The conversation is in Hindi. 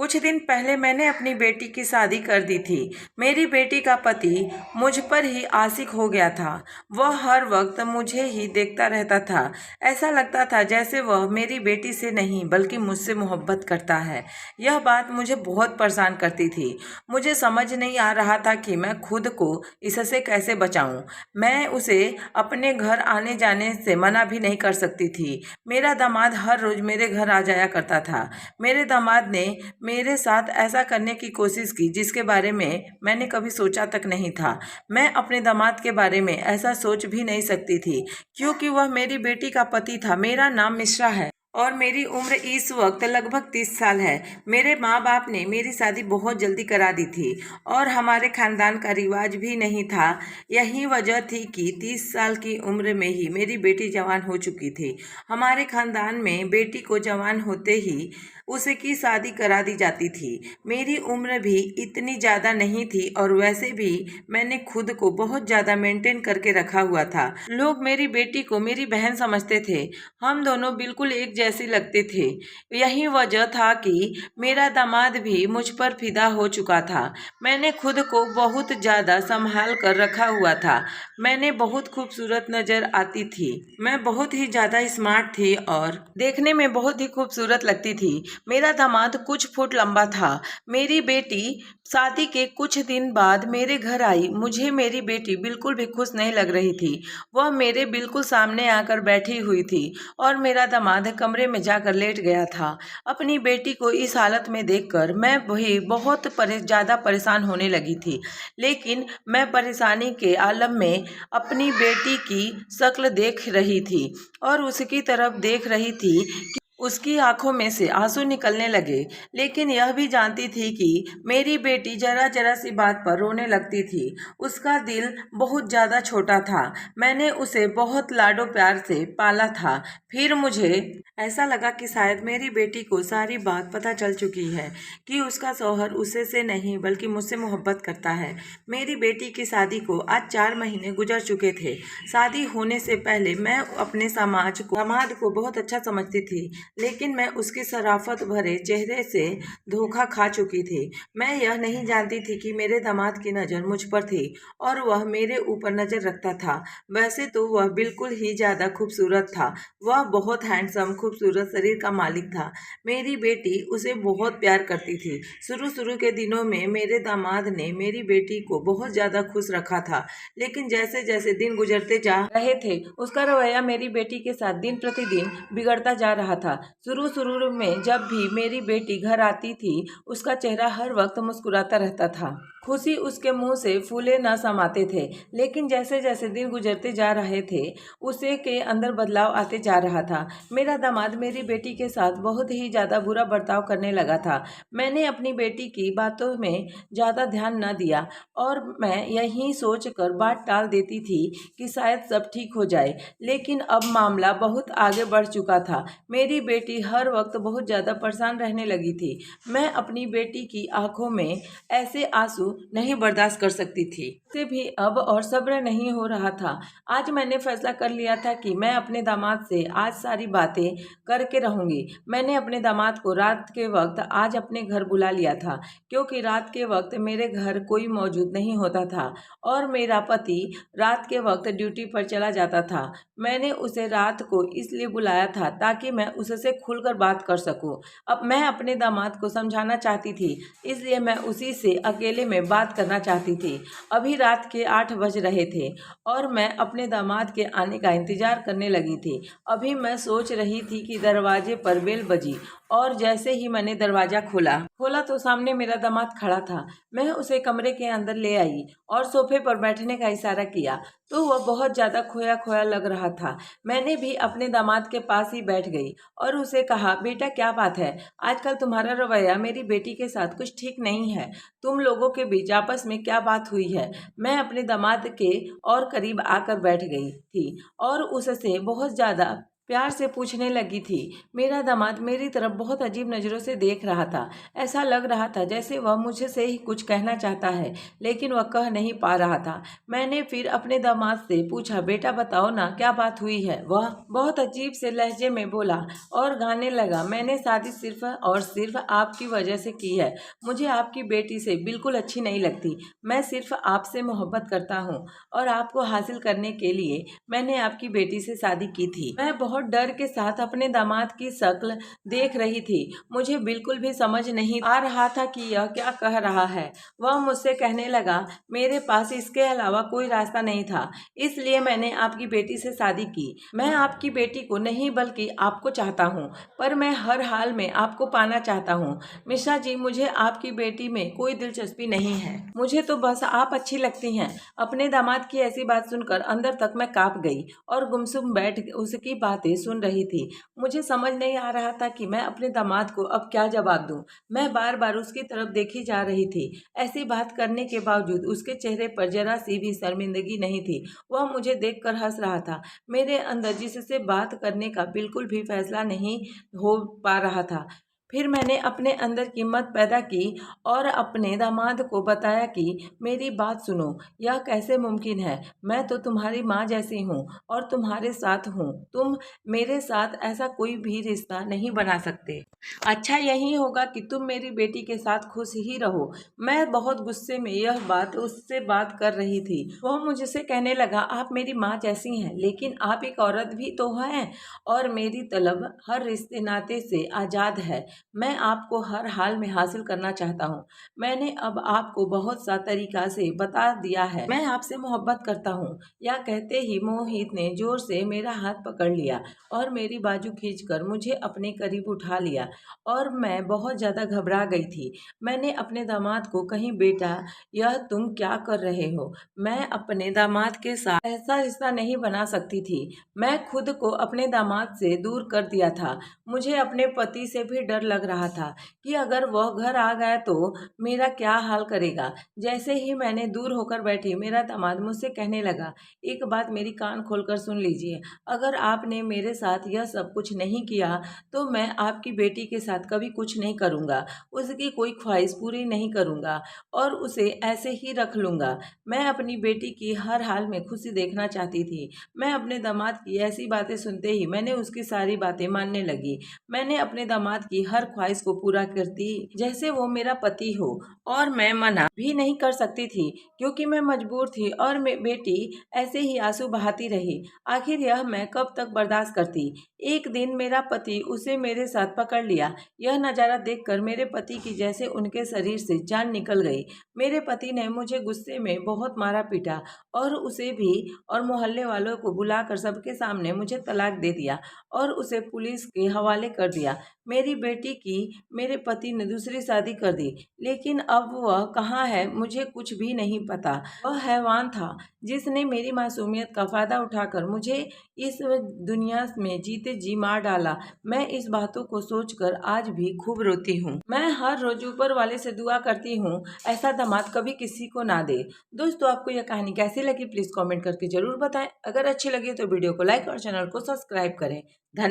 कुछ दिन पहले मैंने अपनी बेटी की शादी कर दी थी। मेरी बेटी का पति मुझ पर ही आशिक हो गया था। वह हर वक्त मुझे ही देखता रहता था। ऐसा लगता था जैसे वह मेरी बेटी से नहीं बल्कि मुझसे मोहब्बत करता है। यह बात मुझे बहुत परेशान करती थी। मुझे समझ नहीं आ रहा था कि मैं खुद को इससे कैसे बचाऊं। मैं उसे अपने घर आने जाने से मना भी नहीं कर सकती थी। मेरा दामाद हर रोज मेरे घर आ जाया करता था। मेरे दामाद ने मेरे साथ ऐसा करने की कोशिश की जिसके बारे में मैंने कभी सोचा तक नहीं था। मैं अपने दामाद के बारे में ऐसा सोच भी नहीं सकती थी क्योंकि वह मेरी बेटी का पति था। मेरा नाम मिश्रा है और मेरी उम्र इस वक्त लगभग 30 साल है। मेरे माँ बाप ने मेरी शादी बहुत जल्दी करा दी थी और हमारे खानदान का रिवाज भी नहीं था। यही वजह थी कि 30 साल की उम्र में ही मेरी बेटी जवान हो चुकी थी। हमारे खानदान में बेटी को जवान होते ही उसकी शादी करा दी जाती थी। मेरी उम्र भी इतनी ज़्यादा नहीं थी और वैसे भी मैंने खुद को बहुत ज़्यादा मेंटेन करके रखा हुआ था। लोग मेरी बेटी को मेरी बहन समझते थे। हम दोनों बिल्कुल एक जैसे लगते थे। यही वजह था कि मेरा दामाद भी मुझ पर फिदा हो चुका था। मैंने खुद को बहुत ज़्यादा संभाल कर रखा हुआ था। मैंने बहुत खूबसूरत नज़र आती थी। मैं बहुत ही ज़्यादा स्मार्ट थी और देखने में बहुत ही खूबसूरत लगती थी। मेरा दामाद कुछ फुट लंबा था। मेरी बेटी शादी के कुछ दिन बाद मेरे घर आई। मुझे मेरी बेटी बिल्कुल भी खुश नहीं लग रही थी। वह मेरे बिल्कुल सामने आकर बैठी हुई थी और मेरा दामाद कमरे में जाकर लेट गया था। अपनी बेटी को इस हालत में देखकर मैं भी बहुत ज़्यादा परेशान होने लगी थी। लेकिन मैं परेशानी के आलम में अपनी बेटी की शक्ल देख रही थी और उसकी तरफ देख रही थी। उसकी आंखों में से आंसू निकलने लगे। लेकिन यह भी जानती थी कि मेरी बेटी जरा जरा सी बात पर रोने लगती थी। उसका दिल बहुत ज़्यादा छोटा था। मैंने उसे बहुत लाडो प्यार से पाला था। फिर मुझे ऐसा लगा कि शायद मेरी बेटी को सारी बात पता चल चुकी है कि उसका शौहर उसे से नहीं बल्कि मुझसे मोहब्बत करता है। मेरी बेटी की शादी को आज 4 महीने गुजर चुके थे। शादी होने से पहले मैं अपने समाज को बहुत अच्छा समझती थी, लेकिन मैं उसकी शराफत भरे चेहरे से धोखा खा चुकी थी। मैं यह नहीं जानती थी कि मेरे दामाद की नज़र मुझ पर थी और वह मेरे ऊपर नज़र रखता था। वैसे तो वह बिल्कुल ही ज़्यादा खूबसूरत था। वह बहुत हैंडसम खूबसूरत शरीर का मालिक था। मेरी बेटी उसे बहुत प्यार करती थी। शुरू के दिनों में मेरे दामाद ने मेरी बेटी को बहुत ज़्यादा खुश रखा था, लेकिन जैसे जैसे दिन गुजरते जा रहे थे उसका रवैया मेरी बेटी के साथ दिन प्रतिदिन बिगड़ता जा रहा था। शुरू में जब भी मेरी बेटी घर आती थी उसका चेहरा हर वक्त मुस्कुराता रहता था। खुशी उसके मुंह से फूले न समाते थे। लेकिन जैसे जैसे दिन गुजरते जा रहे थे उसे के अंदर बदलाव आते जा रहा था। मेरा दामाद मेरी बेटी के साथ बहुत ही ज़्यादा बुरा बर्ताव करने लगा था। मैंने अपनी बेटी की बातों में ज़्यादा ध्यान न दिया और मैं यही सोच कर बात टाल देती थी कि शायद सब ठीक हो जाए। लेकिन अब मामला बहुत आगे बढ़ चुका था। मेरी बेटी हर वक्त बहुत ज़्यादा परेशान रहने लगी थी। मैं अपनी बेटी की आंखों में ऐसे आंसू नहीं बर्दाश्त कर सकती थी। से भी अब और सब्र नहीं हो रहा था। आज मैंने फैसला कर लिया था कि मैं अपने दामाद से आज सारी बातें करके रहूंगी। मैंने अपने दामाद को रात के वक्त आज अपने घर बुला लिया था क्योंकि रात के वक्त मेरे घर कोई मौजूद नहीं होता था और मेरा पति रात के वक्त ड्यूटी पर चला जाता था। मैंने उसे रात को इसलिए बुलाया था ताकि मैं उससे खुलकर बात कर सकूं। अब मैं अपने दामाद को समझाना चाहती थी, इसलिए मैं उसी से अकेले में बात करना चाहती थी। अभी रात के 8 बज रहे थे और मैं अपने दामाद के आने का इंतजार करने लगी थी। अभी मैं सोच रही थी कि दरवाजे पर बेल बजी और जैसे ही मैंने दरवाजा खोला तो सामने मेरा दामाद खड़ा था। मैं उसे कमरे के अंदर ले आई और सोफे पर बैठने का इशारा किया तो वह बहुत ज़्यादा खोया खोया लग रहा था। मैंने भी अपने दामाद के पास ही बैठ गई और उसे कहा, बेटा क्या बात है? आजकल तुम्हारा रवैया मेरी बेटी के साथ कुछ ठीक नहीं है। तुम लोगों के बीच आपस में क्या बात हुई है? मैं अपने दामाद के और करीब आकर बैठ गई थी और उससे बहुत ज़्यादा प्यार से पूछने लगी थी। मेरा दामाद मेरी तरफ बहुत अजीब नज़रों से देख रहा था। ऐसा लग रहा था जैसे वह मुझसे ही कुछ कहना चाहता है, लेकिन वह कह नहीं पा रहा था। मैंने फिर अपने दामाद से पूछा, बेटा बताओ ना, क्या बात हुई है? वह बहुत अजीब से लहजे में बोला और गाने लगा, मैंने शादी सिर्फ और सिर्फ आपकी वजह से की है। मुझे आपकी बेटी से बिल्कुल अच्छी नहीं लगती। मैं सिर्फ आपसे मोहब्बत करता हूँ और आपको हासिल करने के लिए मैंने आपकी बेटी से शादी की थी। मैं बहुत डर के साथ अपने दामाद की शक्ल देख रही थी। मुझे बिल्कुल भी समझ नहीं आ रहा था कि यह क्या कह रहा है। वह मुझसे कहने लगा, मेरे पास इसके अलावा कोई रास्ता नहीं था, इसलिए मैंने आपकी बेटी से शादी की। मैं आपकी बेटी को नहीं बल्कि आपको चाहता हूँ, पर मैं हर हाल में आपको पाना चाहता हूँ। मिश्रा जी, मुझे आपकी बेटी में कोई दिलचस्पी नहीं है। मुझे तो बस आप अच्छी लगती हैं। अपने दामाद की ऐसी बात सुनकर अंदर तक मैं कांप गई और गुमसुम बैठ उसकी बातें सुन रही थी। मुझे समझ नहीं आ रहा था कि मैं अपने दामाद को अब क्या जवाब दूं। मैं बार बार उसकी तरफ देखी जा रही थी। ऐसी बात करने के बावजूद उसके चेहरे पर जरा सी भी शर्मिंदगी नहीं थी। वह मुझे देखकर हंस रहा था। मेरे अंदर जिससे बात करने का बिल्कुल भी फैसला नहीं हो पा रहा था। फिर मैंने अपने अंदर हिम्मत पैदा की और अपने दामाद को बताया कि मेरी बात सुनो, यह कैसे मुमकिन है? मैं तो तुम्हारी माँ जैसी हूँ और तुम्हारे साथ हूँ। तुम मेरे साथ ऐसा कोई भी रिश्ता नहीं बना सकते। अच्छा यही होगा कि तुम मेरी बेटी के साथ खुश ही रहो। मैं बहुत गुस्से में यह बात उससे बात कर रही थी। वह मुझसे कहने लगा, आप मेरी माँ जैसी हैं, लेकिन आप एक औरत भी तो हैं और मेरी तलब हर रिश्ते नाते से आज़ाद है। मैं आपको हर हाल में हासिल करना चाहता हूँ। मैंने अब आपको बहुत सा तरीका से बता दिया है। मैं आपसे मोहब्बत करता हूँ। यह कहते ही मोहित ने जोर से मेरा हाथ पकड़ लिया और मेरी बाजू खींचकर मुझे अपने करीब उठा लिया और मैं बहुत ज़्यादा घबरा गई थी। मैंने अपने दामाद को कहीं, बेटा यह तुम क्या कर रहे हो? मैं अपने दामाद के साथ ऐसा रिश्ता नहीं बना सकती थी। मैं खुद को अपने दामाद से दूर कर दिया था। मुझे अपने पति से भी डर लग रहा था कि अगर वह घर आ गया तो मेरा क्या हाल करेगा। जैसे ही मैंने दूर होकर बैठी, मेरा दामाद मुझसे कहने लगा, एक बात मेरी कान खोलकर सुन लीजिए। अगर आपने मेरे साथ यह सब कुछ नहीं किया तो मैं आपकी बेटी के साथ कभी कुछ नहीं करूँगा। उसकी कोई ख्वाहिश पूरी नहीं करूँगा और उसे ऐसे ही रख लूँगा। मैं अपनी बेटी की हर हाल में खुशी देखना चाहती थी। मैं अपने दामाद की ऐसी बातें सुनते ही मैंने उसकी सारी बातें मानने लगी। मैंने अपने दामाद की हर ख्वाहिश को पूरा करती जैसे वो मेरा पति हो, और मैं मना भी नहीं कर सकती थी क्योंकि मैं मजबूर थी और बेटी ऐसे ही आंसू बहाती रही। आखिर यह मैं कब तक बर्दाश्त करती। एक दिन मेरा पति उसे मेरे साथ पकड़ लिया। यह नज़ारा देखकर मेरे पति की जैसे उनके शरीर से जान निकल गई। मेरे पति ने मुझे गुस्से में बहुत मारा पीटा और उसे भी और मोहल्ले वालों को बुलाकर सबके सामने मुझे तलाक दे दिया और उसे पुलिस के हवाले कर दिया। मेरी बेटी की मेरे पति ने दूसरी शादी कर दी, लेकिन अब वह कहाँ है मुझे कुछ भी नहीं पता। वह हैवान था जिसने मेरी मासूमियत का फायदा उठाकर मुझे इस दुनिया में जीते जी मार डाला। मैं इस बातों को सोचकर आज भी खूब रोती हूँ। मैं हर रोज ऊपर वाले से दुआ करती हूँ ऐसा दामाद कभी किसी को ना दे। दोस्तों, आपको यह कहानी कैसी लगी प्लीज कमेंट करके जरूर बताएं। अगर अच्छी लगी तो वीडियो को लाइक और चैनल को सब्सक्राइब करें। धन्यवाद।